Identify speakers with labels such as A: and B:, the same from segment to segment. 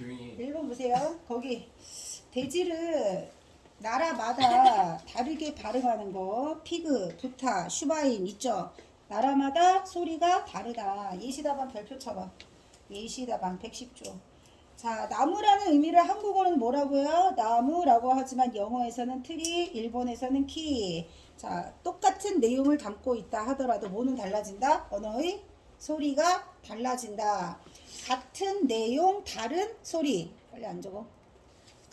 A: 조용히.
B: 1번 보세요. 거기 돼지를 나라마다 다르게 발음하는 거. 피그, 부타, 슈바인 있죠. 나라마다 소리가 다르다. 예시답안 별표 쳐봐. 예시답안 110조. 자, 나무라는 의미를 한국어는 뭐라고요? 나무라고 하지만 영어에서는 트리, 일본에서는 키. 자, 똑같은 내용을 담고 있다 하더라도 뭐는 달라진다? 언어의 소리가 달라진다. 같은 내용, 다른 소리. 빨리 안 적어.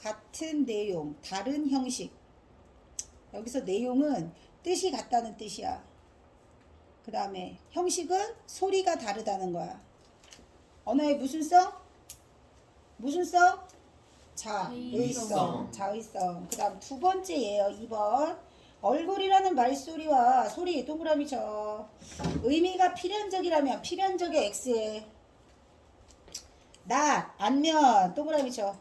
B: 같은 내용, 다른 형식. 여기서 내용은 뜻이 같다는 뜻이야. 그 다음에 형식은 소리가 다르다는 거야. 언어의 무슨 성? 무슨 성? 자의성. 자의성. 그 다음 두 번째예요. 2번. 얼굴이라는 말소리와 소리 동그라미 쳐. 의미가 필연적이라면 필연적의 X에 낫, 안면 동그라미 쳐.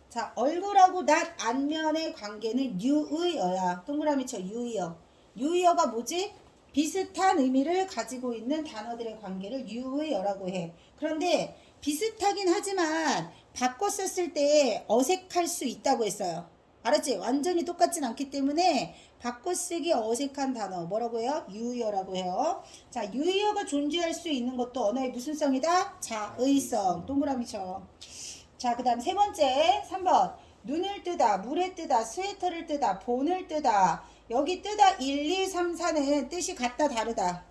B: 자, 얼굴하고 낫, 안면의 관계는 유의어야. 동그라미 쳐. 유의어. 유의어가 뭐지? 비슷한 의미를 가지고 있는 단어들의 관계를 유의어라고 해. 그런데 비슷하긴 하지만 바꿔 썼을 때 어색할 수 있다고 했어요. 알았지? 완전히 똑같진 않기 때문에 바꿔 쓰기 어색한 단어 뭐라고 해요? 유의어라고 해요. 자, 유의어가 존재할 수 있는 것도 언어의 무슨 성이다? 자의성. 동그라미 쳐. 자, 그 다음 세 번째 3번. 눈을 뜨다, 물에 뜨다, 스웨터를 뜨다, 본을 뜨다. 여기 뜨다 1, 2, 3, 4는 뜻이 같다 다르다.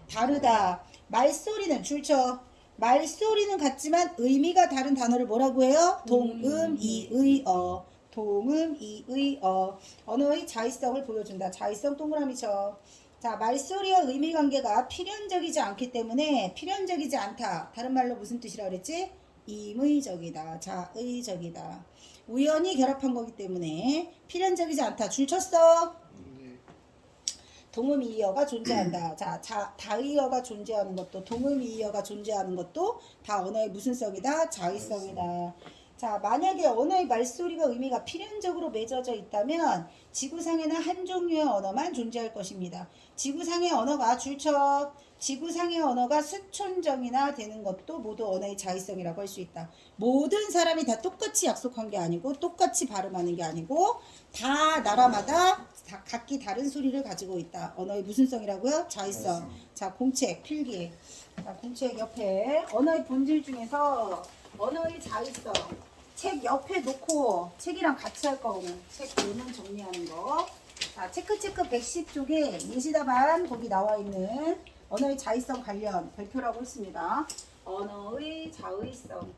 B: 다르다. 말소리는 줄쳐. 말소리는 같지만 의미가 다른 단어를 뭐라고 해요? 동음이의어. 동음이의어. 언어의 자의성을 보여준다. 자의성 동그라미 쳐. 자, 말소리와 의미 관계가 필연적이지 않기 때문에 필연적이지 않다. 다른 말로 무슨 뜻이라 그랬지? 임의적이다. 자의적이다. 우연히 결합한 거기 때문에 필연적이지 않다. 줄 쳤어. 동음이의어가 존재한다. 자, 다의어가 존재하는 것도 동음이의어가 존재하는 것도 다 언어의 무슨 성이다? 자의성이다. 자, 만약에 언어의 말소리가 의미가 필연적으로 맺어져 있다면 지구상에는 한 종류의 언어만 존재할 것입니다. 지구상의 언어가 줄쳐. 지구상의 언어가 수천정이나 되는 것도 모두 언어의 자의성이라고 할 수 있다. 모든 사람이 다 똑같이 약속한 게 아니고 똑같이 발음하는 게 아니고 다 나라마다 다 각기 다른 소리를 가지고 있다. 언어의 무슨 성이라고요? 자의성. 자, 공책 필기. 자, 공책 옆에 언어의 본질 중에서 언어의 자의성. 책 옆에 놓고 책이랑 같이 할 거거든. 책 요는 정리하는 거. 자, 체크 110쪽에 예시답안 거기 나와 있는 언어의 자의성 관련 발표라고 했습니다. 언어의 자의성.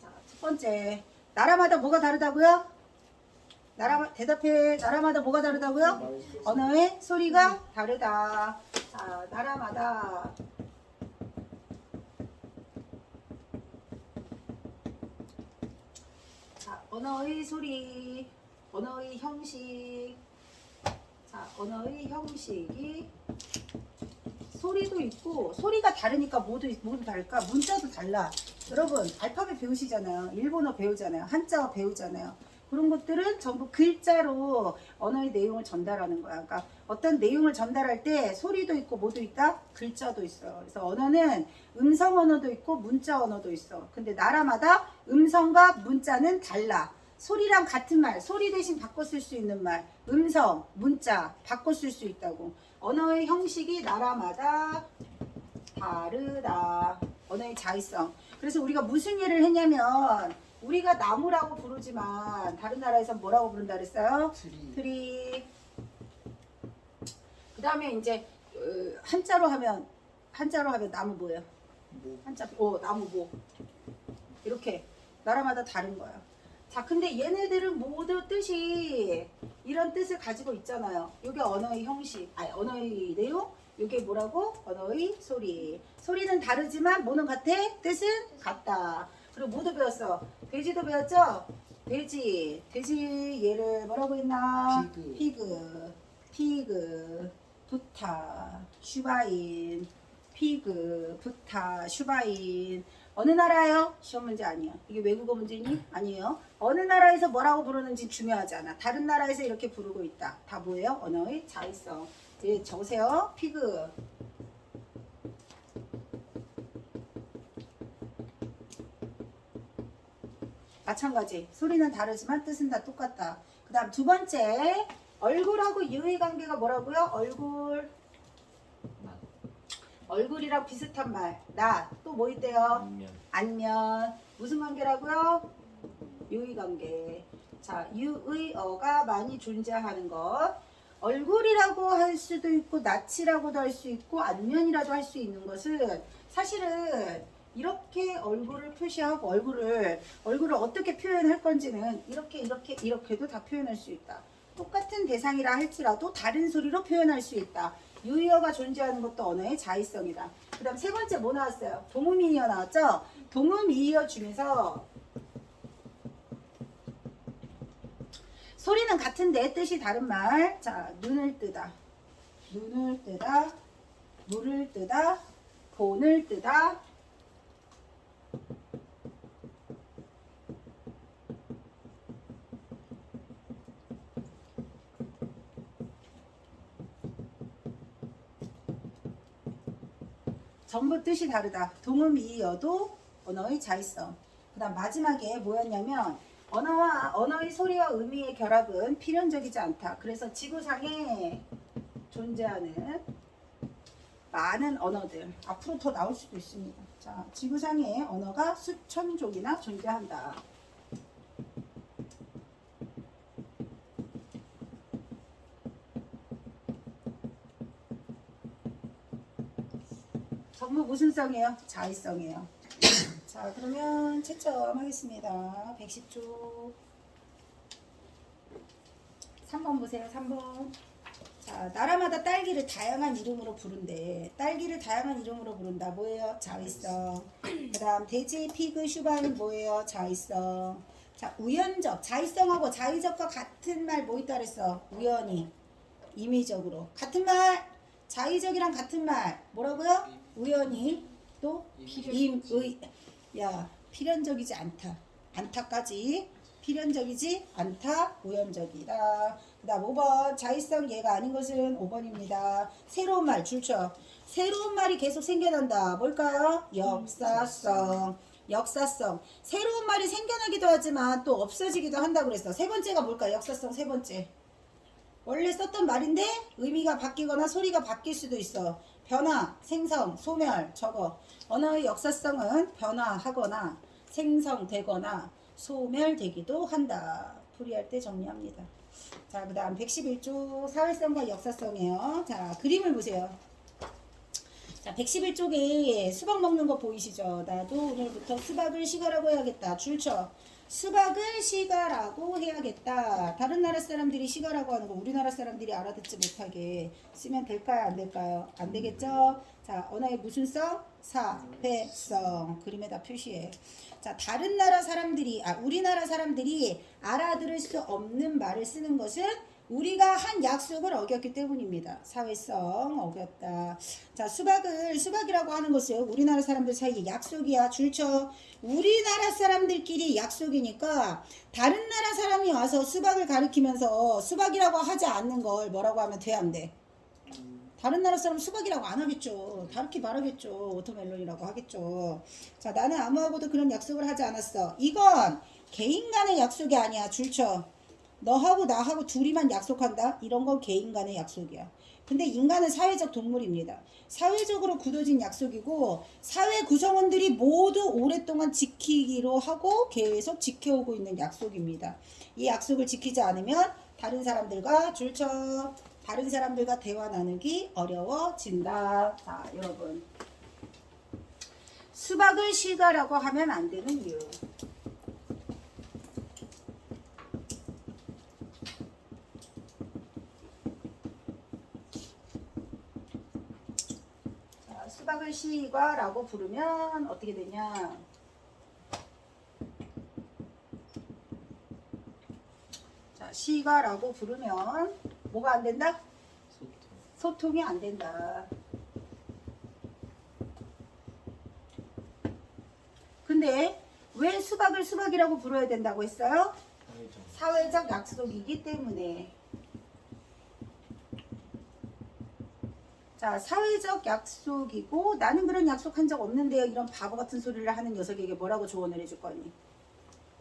B: 자, 첫 번째. 나라마다 뭐가 다르다고요? 대답해. 나라마다 뭐가 다르다고요? 언어의 소리가 다르다. 자, 나라마다 자, 언어의 소리, 언어의 형식. 자, 언어의 형식이 소리도 있고 소리가 다르니까 모두 다를까? 문자도 달라. 여러분 알파벳 배우시잖아요. 일본어 배우잖아요. 한자어 배우잖아요. 그런 것들은 전부 글자로 언어의 내용을 전달하는 거야. 그러니까 어떤 내용을 전달할 때 소리도 있고 뭐도 있다? 글자도 있어. 그래서 언어는 음성 언어도 있고 문자 언어도 있어. 근데 나라마다 음성과 문자는 달라. 소리랑 같은 말, 소리 대신 바꿔 쓸 수 있는 말, 음성, 문자 바꿔 쓸 수 있다고. 언어의 형식이 나라마다 다르다. 언어의 자의성. 그래서 우리가 무슨 예를 했냐면 우리가 나무라고 부르지만 다른 나라에선 뭐라고 부른다 그랬어요? 트리. 그 다음에 이제 한자로 하면 나무 뭐예요? 한자 나무 뭐 이렇게 나라마다 다른 거야. 자, 근데 얘네들은 모두 뜻이 이런 뜻을 가지고 있잖아요. 이게 언어의 형식, 아니 언어의 내용, 이게 뭐라고? 언어의 소리. 소리는 다르지만 뭐는 같아? 뜻은 같다. 그리고 뭐도 배웠어? 돼지도 배웠죠? 돼지 얘를 뭐라고 했나? 피그, 부타, 슈바인, 피그, 부타, 슈바인. 어느 나라요? 시험 문제 아니에요. 이게 외국어 문제니? 아니에요. 어느 나라에서 뭐라고 부르는지 중요하지 않아. 다른 나라에서 이렇게 부르고 있다. 다 뭐예요? 언어의 자의성. 이제 적으세요. 피그. 마찬가지. 소리는 다르지만 뜻은 다 똑같다. 그 다음 두 번째 얼굴하고 유의 관계가 뭐라고요? 얼굴이랑 비슷한 말. 나. 또 뭐 있대요? 안면. 무슨 관계라고요? 유의 관계. 자, 유의어가 많이 존재하는 것. 얼굴이라고 할 수도 있고 낯이라고도 할 수 있고 안면이라도 할 수 있는 것은 사실은 이렇게 얼굴을 표시하고 얼굴을 어떻게 표현할 건지는 이렇게도 다 표현할 수 있다. 똑같은 대상이라 할지라도 다른 소리로 표현할 수 있다. 유의어가 존재하는 것도 언어의 자의성이다. 그 다음 세 번째 뭐 나왔어요? 동음이의어 나왔죠? 동음이의어 중에서 소리는 같은데 뜻이 다른 말. 자, 눈을 뜨다, 물을 뜨다, 본을 뜨다. 전부 뜻이 다르다. 동음이의어도 언어의 자의성. 그 다음 마지막에 뭐였냐면 언어의 소리와 의미의 결합은 필연적이지 않다. 그래서 지구상에 존재하는 많은 언어들, 앞으로 더 나올 수도 있습니다. 자, 지구상에 언어가 수천 종이나 존재한다. 전부 무슨 성이에요? 자의성이에요. 자, 그러면 채점하겠습니다. 110쪽 3번 보세요. 3번. 자, 나라마다 딸기를 다양한 이름으로 부른대. 딸기를 다양한 이름으로 부른다. 뭐예요? 자의성. 그 다음 돼지, 피그, 슈바는 뭐예요? 자의성. 자, 우연적. 자의성하고 자의적과 같은 말 뭐 있다 그랬어? 우연히. 임의적으로. 같은 말. 자의적이랑 같은 말. 뭐라고요? 우연히. 또 임의. 야, 필연적이지 않다. 않다까지. 필연적이지 않다. 우연적이다. 그 다음 5번. 자의성 얘가 아닌 것은 5번입니다. 새로운 말 줄쳐. 새로운 말이 계속 생겨난다. 뭘까요? 역사성. 역사성. 새로운 말이 생겨나기도 하지만 또 없어지기도 한다고 그랬어. 세 번째가 뭘까요? 역사성 세 번째. 원래 썼던 말인데 의미가 바뀌거나 소리가 바뀔 수도 있어. 변화, 생성, 소멸, 저거. 언어의 역사성은 변화하거나 생성되거나 소멸되기도 한다. 풀이할 때 정리합니다. 자, 그 다음 111쪽 사회성과 역사성이에요. 자, 그림을 보세요. 자, 111쪽에 수박 먹는 거 보이시죠? 나도 오늘부터 수박을 시가라고 해야겠다. 줄쳐. 수박을 시가라고 해야겠다. 다른 나라 사람들이 시가라고 하는 거 우리나라 사람들이 알아듣지 못하게 쓰면 될까요? 안 될까요? 안 되겠죠? 자, 언어의 무슨 성? 사회성. 그림에다 표시해. 자, 다른 나라 사람들이, 우리나라 사람들이 알아들을 수 없는 말을 쓰는 것은 우리가 한 약속을 어겼기 때문입니다. 사회성 어겼다. 자, 수박이라고 하는 것은 우리나라 사람들 사이에 약속이야. 줄쳐. 우리나라 사람들끼리 약속이니까 다른 나라 사람이 와서 수박을 가리키면서 수박이라고 하지 않는 걸 뭐라고 하면 돼, 안 돼? 다른 나라 사람 수박이라고 안 하겠죠. 다르게 말하겠죠. 워터멜론이라고 하겠죠. 자, 나는 아무하고도 그런 약속을 하지 않았어. 이건 개인 간의 약속이 아니야. 줄쳐. 너하고 나하고 둘이만 약속한다? 이런 건 개인 간의 약속이야. 근데 인간은 사회적 동물입니다. 사회적으로 굳어진 약속이고 사회 구성원들이 모두 오랫동안 지키기로 하고 계속 지켜오고 있는 약속입니다. 이 약속을 지키지 않으면 다른 사람들과 다른 사람들과 대화 나누기 어려워진다. 자, 여러분. 수박을 시가라고 하면 안 되는 이유. 수박을 시가라고 부르면 어떻게 되냐? 자, 시가라고 부르면 뭐가 안 된다? 소통이 안 된다. 근데 왜 수박을 수박이라고 부르어야 된다고 했어요? 사회적 약속이기 때문에. 자, 사회적 약속이고 나는 그런 약속한 적 없는데요. 이런 바보 같은 소리를 하는 녀석에게 뭐라고 조언을 해줄 거니?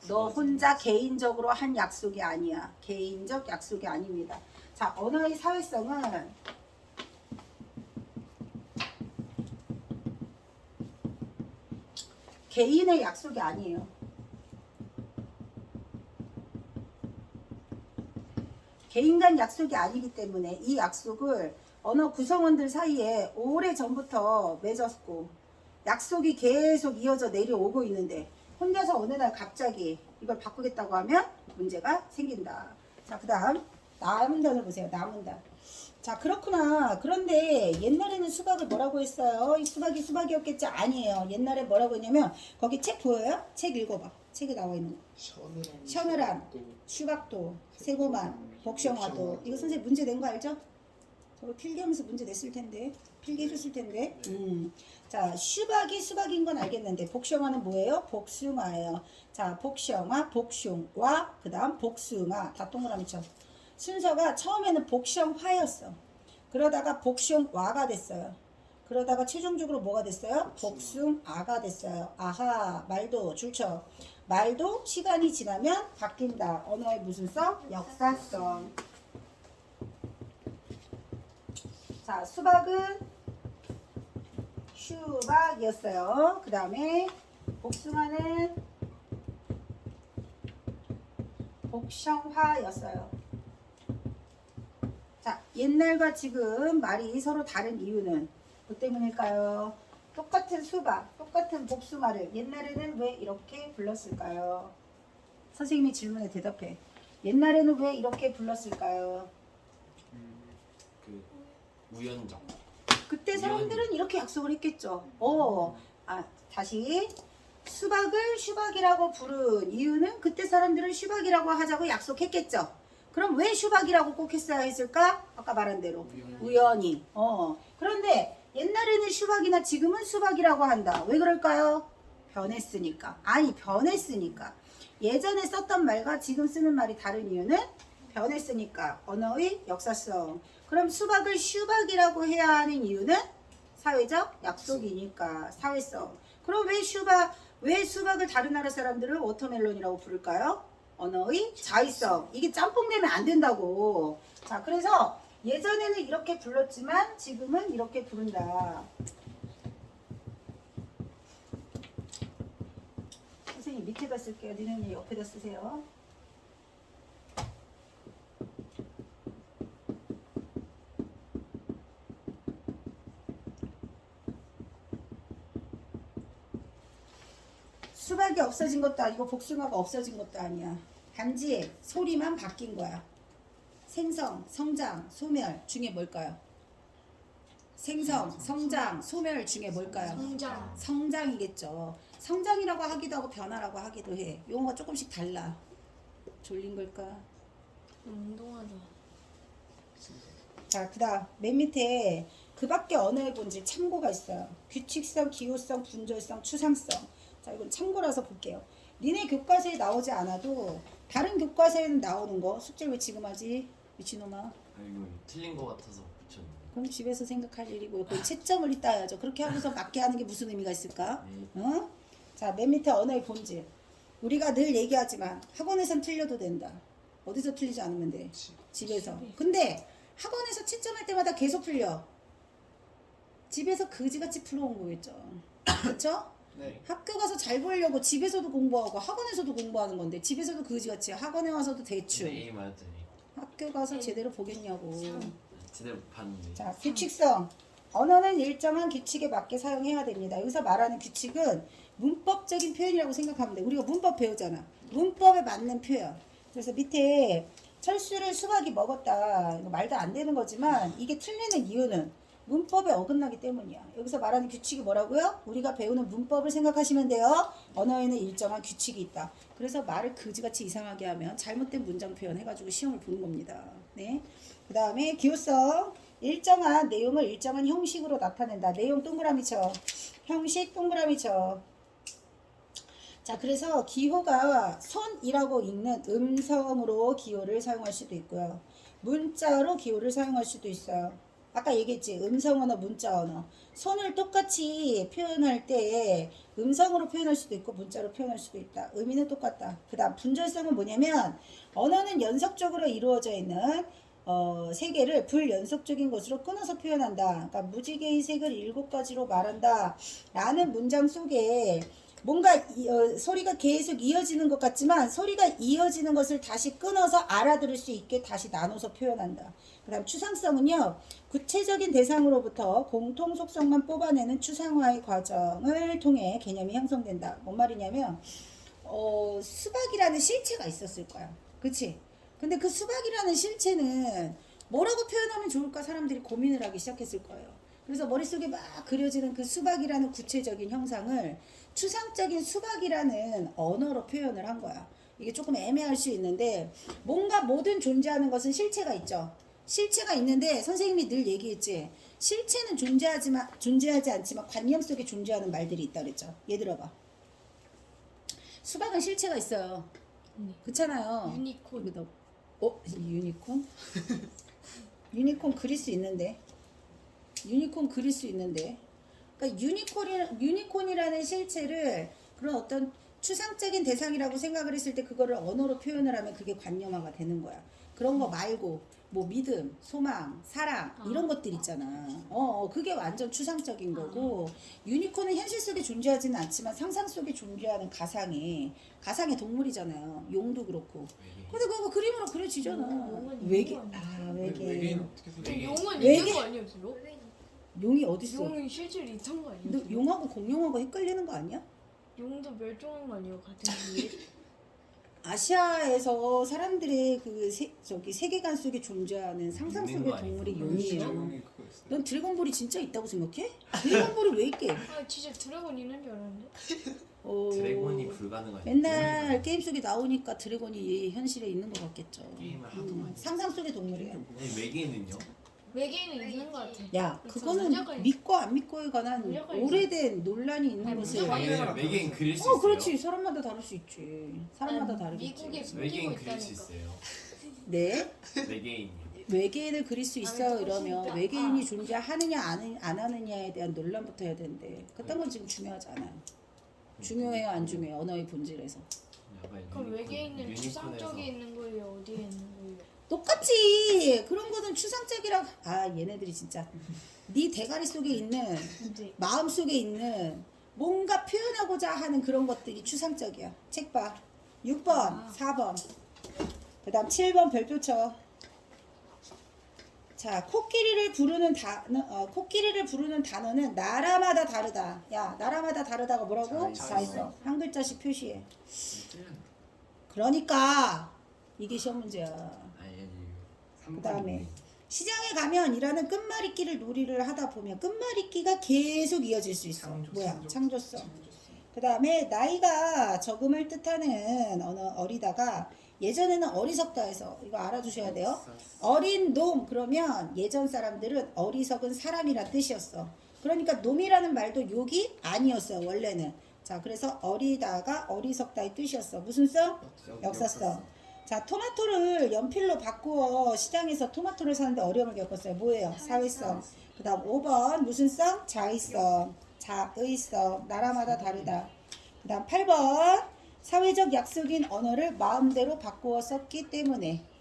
B: 너 혼자 개인적으로 한 약속이 아니야. 개인적 약속이 아닙니다. 자, 언어의 사회성은 개인의 약속이 아니에요. 개인 간 약속이 아니기 때문에 이 약속을 언어 구성원들 사이에 오래전부터 맺었고 약속이 계속 이어져 내려오고 있는데 혼자서 어느 날 갑자기 이걸 바꾸겠다고 하면 문제가 생긴다. 자, 그 다음 남은단을 보세요. 남은단. 자, 그렇구나. 그런데 옛날에는 수박을 뭐라고 했어요? 이 수박이 수박이었겠지? 아니에요. 옛날에 뭐라고 했냐면 거기 책 보여요? 책 읽어봐. 책에 나와 있는 거. 서늘한, 슈박도, 세고만, 복숭아도. 이거 선생님 문제 낸 거 알죠? 저거 필기하면서 문제 냈을 텐데. 필기해줬을 텐데. 자, 슈박이 수박인 건 알겠는데 복숭아는 뭐예요? 복숭아예요. 자, 복숭아, 복숭와 그 다음 복숭아. 다 동그라미 쳐. 순서가 처음에는 복숭화였어. 그러다가 복숭와가 됐어요. 그러다가 최종적으로 뭐가 됐어요? 복숭아가 됐어요. 아하, 말도 줄쳐. 말도 시간이 지나면 바뀐다. 언어의 무슨 성? 역사성. 자, 수박은 슈박이었어요. 그 다음에 복숭아는 복숭화였어요. 자, 옛날과 지금 말이 서로 다른 이유는 뭐 때문일까요? 똑같은 수박, 똑같은 복숭아를 옛날에는 왜 이렇게 불렀을까요? 선생님이 질문에 대답해. 옛날에는 왜 이렇게 불렀을까요?
A: 그 우연적.
B: 그때 사람들은 이렇게 약속을 했겠죠. 다시. 수박을 슈박이라고 부른 이유는 그때 사람들은 슈박이라고 하자고 약속했겠죠. 그럼 왜 슈박이라고 꼭 했어야 했을까? 아까 말한 대로 우연히. 그런데 옛날에는 슈박이나 지금은 수박이라고 한다. 왜 그럴까요? 변했으니까. 아니, 변했으니까. 예전에 썼던 말과 지금 쓰는 말이 다른 이유는 변했으니까. 언어의 역사성. 그럼 수박을 슈박이라고 해야 하는 이유는 사회적 약속이니까. 사회성. 그럼 왜 수박을 다른 나라 사람들은 워터멜론이라고 부를까요? 언어의 자의성. 이게 짬뽕 되면 안 된다고. 자, 그래서 예전에는 이렇게 불렀지만 지금은 이렇게 부른다. 선생님 밑에다 쓸게요. 니는 옆에다 쓰세요. 수박이 없어진 것도 아니고 복숭아가 없어진 것도 아니야. 단지 소리만 바뀐 거야. 생성, 성장, 소멸 중에 뭘까요? 생성, 성장, 소멸 중에 뭘까요?
C: 성장.
B: 성장이겠죠. 성장이라고 하기도 하고 변화라고 하기도 해. 용어가 조금씩 달라. 졸린 걸까?
C: 운동하다.
B: 자, 그 다음 맨 밑에 그 밖에 언어의 본질 참고가 있어요. 규칙성, 기호성, 분절성, 추상성. 자, 이건 참고라서 볼게요. 니네 교과서에 나오지 않아도 다른 교과서에는 나오는 거 숙제를 왜 지금 하지? 미친놈아.
A: 이거 틀린 거 같아서 붙였는데.
B: 그럼 집에서 생각할 일이고요. 그 채점을 따야죠. 그렇게 하고서 맞게 하는 게 무슨 의미가 있을까? 어? 자, 맨 밑에 언어의 본질. 우리가 늘 얘기하지만 학원에선 틀려도 된다. 어디서 틀리지 않으면 돼? 집에서. 근데 학원에서 채점할 때마다 계속 틀려. 집에서 그지같이 풀어온 거겠죠. 그렇죠?
A: 네.
B: 학교 가서 잘 보려고 집에서도 공부하고 학원에서도 공부하는 건데 집에서도 그지같이 학원에 와서도 대충.
A: 네, 맞더니
B: 학교 가서 제대로 보겠냐고.
A: 제대로 봤는데.
B: 자, 규칙성. 언어는 일정한 규칙에 맞게 사용해야 됩니다. 여기서 말하는 규칙은 문법적인 표현이라고 생각하면 돼. 우리가 문법 배우잖아. 문법에 맞는 표현. 그래서 밑에 철수를 수박이 먹었다. 이거 말도 안 되는 거지만 이게 틀리는 이유는 문법에 어긋나기 때문이야. 여기서 말하는 규칙이 뭐라고요? 우리가 배우는 문법을 생각하시면 돼요. 언어에는 일정한 규칙이 있다. 그래서 말을 그지같이 이상하게 하면 잘못된 문장 표현 해가지고 시험을 보는 겁니다. 네. 그 다음에 기호성. 일정한 내용을 일정한 형식으로 나타낸다. 내용 동그라미 쳐. 형식 동그라미 쳐. 자, 그래서 기호가 손이라고 읽는 음성으로 기호를 사용할 수도 있고요. 문자로 기호를 사용할 수도 있어요. 아까 얘기했지. 음성 언어, 문자 언어. 손을 똑같이 표현할 때 음성으로 표현할 수도 있고 문자로 표현할 수도 있다. 의미는 똑같다. 그 다음 분절성은 뭐냐면 언어는 연속적으로 이루어져 있는 세계를 불연속적인 것으로 끊어서 표현한다. 그러니까 무지개의 색을 7가지로 말한다. 라는 문장 속에 뭔가 소리가 계속 이어지는 것 같지만 소리가 이어지는 것을 다시 끊어서 알아들을 수 있게 다시 나눠서 표현한다. 그 다음 추상성은요. 구체적인 대상으로부터 공통 속성만 뽑아내는 추상화의 과정을 통해 개념이 형성된다. 뭔 말이냐면 수박이라는 실체가 있었을 거야. 그치? 근데 그 수박이라는 실체는 뭐라고 표현하면 좋을까 사람들이 고민을 하기 시작했을 거예요. 그래서 머릿속에 막 그려지는 그 수박이라는 구체적인 형상을 추상적인 수박이라는 언어로 표현을 한 거야. 이게 조금 애매할 수 있는데 뭔가 모든 존재하는 것은 실체가 있죠. 실체가 있는데 선생님이 늘 얘기했지. 실체는 존재하지 않지만 관념 속에 존재하는 말들이 있다 그랬죠. 얘 들어봐. 수박은 실체가 있어요.
C: 네.
B: 그렇잖아요.
C: 유니콘.
B: 여기다 유니콘? 유니콘 그릴 수 있는데. 유니콘 그릴 수 있는데. 그러니까 유니콘이라는 실체를 그런 어떤 추상적인 대상이라고 생각을 했을 때 그거를 언어로 표현을 하면 그게 관념화가 되는 거야. 그런 거 말고 뭐 믿음, 소망, 사랑 이런 것들 있잖아. 그게 완전 추상적인 거고 유니콘은 현실 속에 존재하지는 않지만 상상 속에 존재하는 가상의 동물이잖아요. 용도 그렇고. 근데 그거 그림으로 그려지잖아.
C: 용은
B: 외계
C: 있는 거
B: 외계인.
D: 어떻게 생각?
A: 외계인.
C: 용은
B: 외계-
C: 있는 거 아니었어요?
B: 용이 어딨어?
C: 용은 실제로 있던 거
B: 너
C: 아니었어요?
B: 용하고 공룡하고 헷갈리는 거 아니야?
C: 용도 멸종한 거 아니에요? 같은 기회?
B: 아시아에서 사람들의 그 세계관 속에 존재하는 상상
A: 있는
B: 속의
A: 거
B: 동물이
A: 아니에요?
B: 용이에요.
D: 용이 그거 있어요.
B: 넌 드래곤볼이 진짜 있다고 생각해? 드래곤볼이 왜 있게?
C: 아 진짜 드래곤 있는 줄 알았는데?
A: 드래곤이 불가능하죠.
B: 맨날 게임 속에 나오니까 드래곤이 현실에 있는 것 같겠죠.
A: 게임을 하도 많이
B: 상상 속의 동물이에요.
A: 아니, 외계인은요?
C: 외계인은 있는 거 같아.
B: 야,
C: 그쵸,
B: 그거는
C: 무조건
B: 믿고 안 믿고에 관한
C: 무조건
B: 오래된 논란이 있는
C: 아니,
B: 것을.
C: 무조건 있어요.
A: 외계인 그릴 수 있어요?
B: 그렇지. 사람마다 다를 수 있지. 사람마다
C: 아니,
B: 다르겠지.
C: 미국에 숨기고
A: 외계인 그릴 수
C: 있다니까.
A: 있어요.
B: 네.
A: 외계인.
B: 외계인을 그릴 수 있어
C: 아니,
B: 이러면
C: 진짜.
B: 외계인이 존재하느냐 안 하느냐에 대한 논란부터 해야 되는데 그딴 건 지금 중요하지 않아요. 중요해요 안 중요해요 언어의 본질에서.
A: 약간
C: 그럼 외계인은
A: 유니콘에서
C: 추상적에 있는 거예요? 어디에 있는 거예요?
B: 똑같지. 그런 거는 추상적이라. 얘네들이 진짜 네 대가리 속에 있는
C: 근데
B: 마음 속에 있는 뭔가 표현하고자 하는 그런 것들이 추상적이야. 책 봐. 6번, 4번. 그다음 7번 별표 쳐. 자, 코끼리를 부르는 단어는 나라마다 다르다. 야, 나라마다 다르다가 뭐라고?
A: 자
B: 자 있어. 한 글자씩 표시해.
A: 틀렸나?
B: 그러니까 이게 시험 문제야.
A: 아니
B: 그다음에 시장에 가면 이라는 끝말잇기를 놀이를 하다 보면 끝말잇기가 계속 이어질 수 있어. 뭐야? 창조성. 그 다음에 나이가 적음을 뜻하는 어리다가 예전에는 어리석다 해서 이거 알아두셔야 돼요. 어린 놈 그러면 예전 사람들은 어리석은 사람이란 뜻이었어. 그러니까 놈이라는 말도 욕이 아니었어요 원래는. 자 그래서 어리다가 어리석다의 뜻이었어. 무슨 성? 역사성. 자 토마토를 연필로 바꾸어 시장에서 토마토를 사는데 어려움을 겪었어요. 뭐예요? 사회성. 그 다음 5번 무슨 성? 자의성. 자의성. 나라마다 다르다. 그 다음 8번 사회적 약속인 언어를 마음대로 바꾸어 썼기 때문에